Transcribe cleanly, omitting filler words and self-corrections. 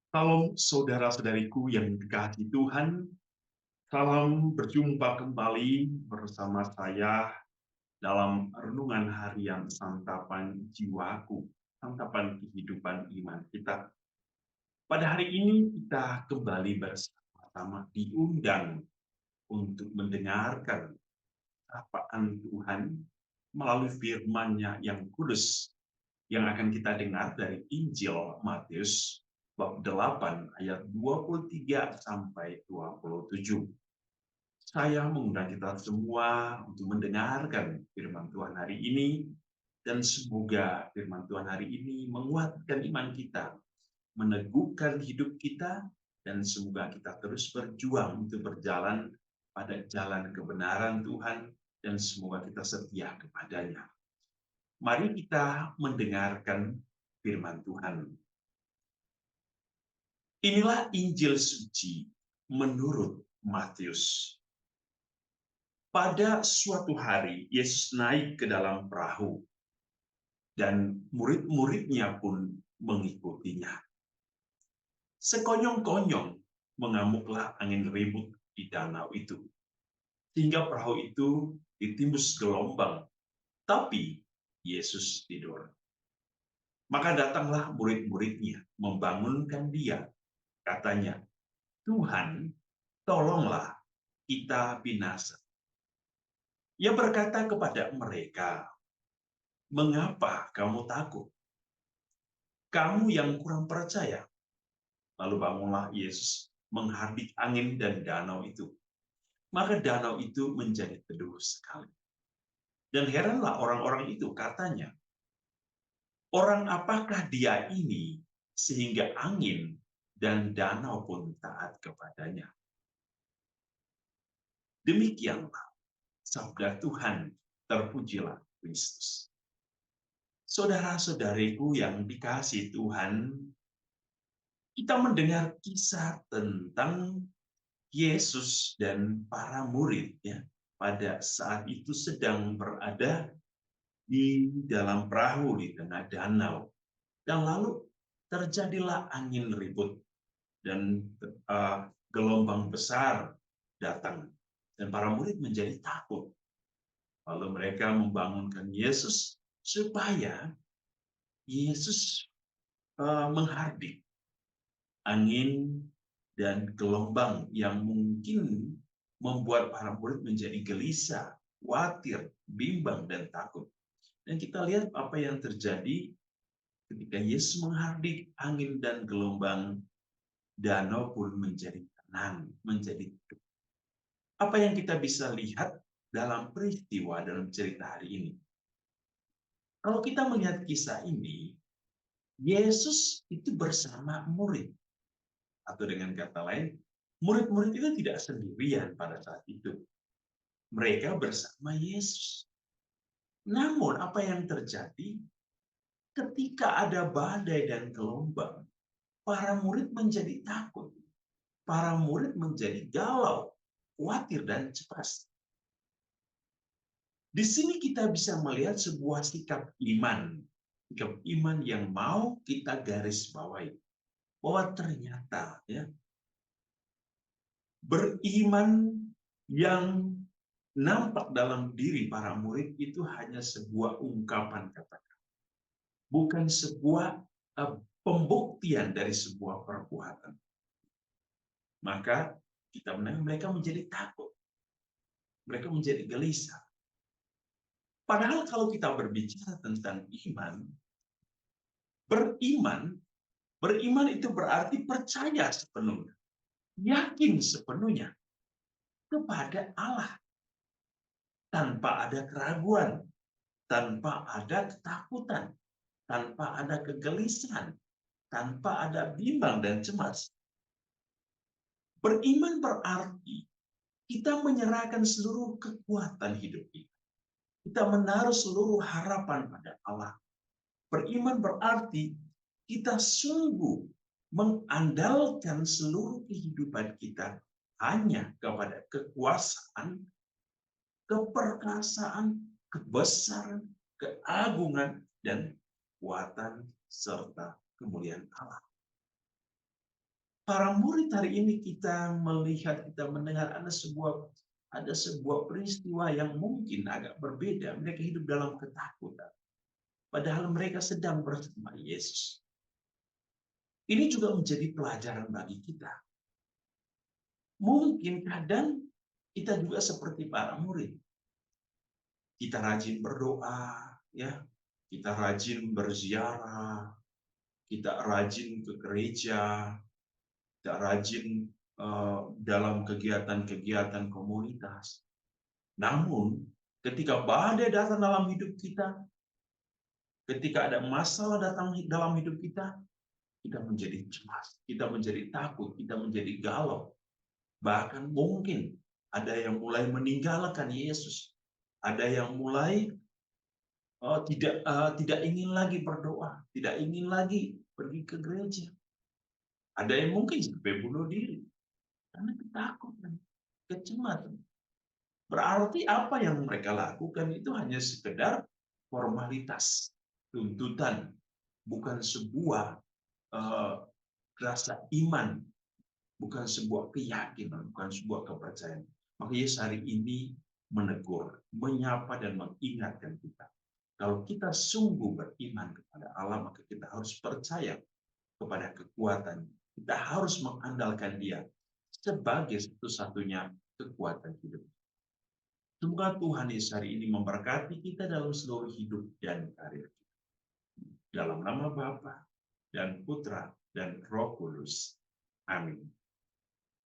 Salam saudara-saudariku yang dikasihi Tuhan, salam berjumpa kembali bersama saya dalam renungan harian santapan jiwaku, santapan kehidupan iman kita. Pada hari ini kita kembali bersama-sama diundang untuk mendengarkan sapaan Tuhan melalui firman-Nya yang kudus yang akan kita dengar dari Injil Matius bab 8 ayat 23 sampai 27. Saya mengundang kita semua untuk mendengarkan firman Tuhan hari ini, dan semoga firman Tuhan hari ini menguatkan iman kita, meneguhkan hidup kita, dan semoga kita terus berjuang untuk berjalan pada jalan kebenaran Tuhan, dan semoga kita setia kepadanya. Mari kita mendengarkan firman Tuhan. Inilah Injil suci menurut Matius. Pada suatu hari, Yesus naik ke dalam perahu, dan murid-muridnya pun mengikutinya. Sekonyong-konyong mengamuklah angin ribut di danau itu, sehingga perahu itu ditimbus gelombang, tapi Yesus tidur. Maka datanglah murid-muridnya membangunkan dia. Katanya, "Tuhan, tolonglah, kita binasa." Ia berkata kepada mereka, "Mengapa kamu takut? Kamu yang kurang percaya." Lalu bangunlah Yesus menghardik angin dan danau itu. Maka danau itu menjadi teduh sekali. Dan heranlah orang-orang itu, katanya, "Orang apakah dia ini sehingga angin dan danau pun taat kepadanya?" Demikianlah sabda Tuhan, terpujilah Kristus. Saudara-saudariku yang dikasihi Tuhan, kita mendengar kisah tentang Yesus dan para murid ya, pada saat itu sedang berada di dalam perahu di tengah danau. Dan lalu terjadilah angin ribut dan gelombang besar datang, dan para murid menjadi takut. Lalu mereka membangunkan Yesus supaya Yesus menghardik angin dan gelombang yang mungkin membuat para murid menjadi gelisah, khawatir, bimbang, dan takut. Dan kita lihat apa yang terjadi ketika Yesus menghardik angin dan gelombang, danau pun menjadi tenang, menjadi teduh. Apa yang kita bisa lihat dalam peristiwa dalam cerita hari ini? Kalau kita melihat kisah ini, Yesus itu bersama murid. Atau dengan kata lain, murid-murid itu tidak sendirian pada saat itu. Mereka bersama Yesus. Namun apa yang terjadi ketika ada badai dan gelombang, para murid menjadi takut. Para murid menjadi galau, khawatir, dan cemas. Di sini kita bisa melihat sebuah sikap iman yang mau kita garis bawahi, bahwa ternyata ya, beriman yang nampak dalam diri para murid itu hanya sebuah ungkapan kata-kata, bukan sebuah pembuktian dari sebuah perbuatan. Maka kita mendengar mereka menjadi takut, mereka menjadi gelisah. Padahal kalau kita berbicara tentang iman, beriman itu berarti percaya sepenuhnya, yakin sepenuhnya kepada Allah, tanpa ada keraguan, tanpa ada ketakutan, tanpa ada kegelisahan, tanpa ada bimbang dan cemas. Beriman berarti kita menyerahkan seluruh kekuatan hidup kita. Kita menaruh seluruh harapan pada Allah. Beriman berarti kita sungguh mengandalkan seluruh kehidupan kita hanya kepada kekuasaan, keperkasaan, kebesaran, keagungan, dan kuatan serta kemuliaan Allah. para murid hari ini kita melihat, kita mendengar ada sebuah peristiwa yang mungkin agak berbeda. Mereka hidup dalam ketakutan. Padahal mereka sedang bersama Yesus. Ini juga menjadi pelajaran bagi kita. Mungkin kadang kita juga seperti para murid. Kita rajin berdoa, ya. Kita rajin berziarah, kita rajin ke gereja, kita rajin dalam kegiatan-kegiatan komunitas. Namun, ketika badai datang dalam hidup kita, ketika ada masalah datang dalam hidup kita menjadi cemas, kita menjadi takut, kita menjadi galau. Bahkan mungkin ada yang mulai meninggalkan Yesus, ada yang mulai tidak ingin lagi berdoa, tidak ingin lagi pergi ke gereja. Ada yang mungkin sampai bunuh diri karena ketakutan, kecemasan. Berarti apa yang mereka lakukan itu hanya sekedar formalitas, tuntutan, bukan sebuah rasa iman, bukan sebuah keyakinan, bukan sebuah kepercayaan. Maka Yesus hari ini menegur, menyapa dan mengingatkan kita. Kalau kita sungguh beriman kepada Allah, maka kita harus percaya kepada kekuatan. Kita harus mengandalkan Dia sebagai satu-satunya kekuatan hidup. Semoga Tuhan Yesus hari ini memberkati kita dalam seluruh hidup dan karir kita. Dalam nama Bapa dan Putra dan Roh Kudus. Amin.